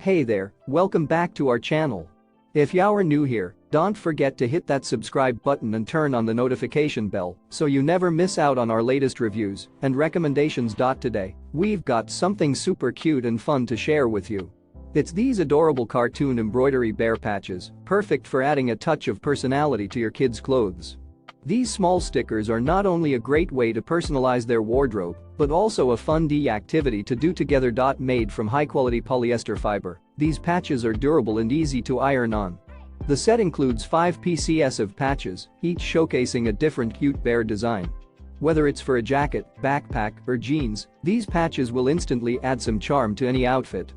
Hey there, welcome back to our channel. If you are new here, don't forget to hit that subscribe button and turn on the notification bell so you never miss out on our latest reviews and recommendations. Today, we've got something super cute and fun to share with you. It's these adorable cartoon embroidery bear patches, perfect for adding a touch of personality to your kids' clothes. These small stickers are not only a great way to personalize their wardrobe, but also a fun activity to do together. Made from high-quality polyester fiber, these patches are durable and easy to iron on. The set includes 5 pieces of patches, each showcasing a different cute bear design. Whether it's for a jacket, backpack, or jeans, these patches will instantly add some charm to any outfit.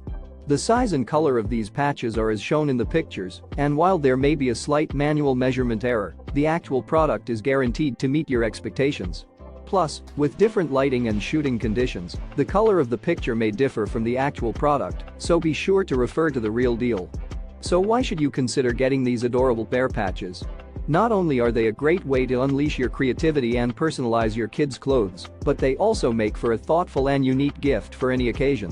The size and color of these patches are as shown in the pictures, and while there may be a slight manual measurement error, the actual product is guaranteed to meet your expectations. Plus, with different lighting and shooting conditions, the color of the picture may differ from the actual product, so be sure to refer to the real deal. So why should you consider getting these adorable bear patches? Not only are they a great way to unleash your creativity and personalize your kids' clothes, but they also make for a thoughtful and unique gift for any occasion.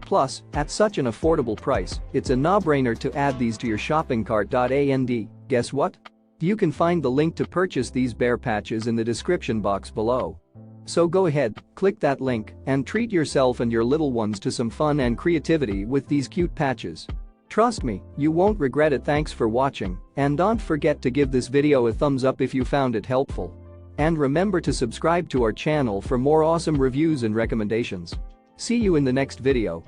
Plus, at such an affordable price, it's a no-brainer to add these to your shopping cart. And guess what? You can find the link to purchase these bear patches in the description box below. So go ahead, click that link, and treat yourself and your little ones to some fun and creativity with these cute patches. Trust me, you won't regret it. Thanks for watching, and don't forget to give this video a thumbs up if you found it helpful. And remember to subscribe to our channel for more awesome reviews and recommendations. See you in the next video.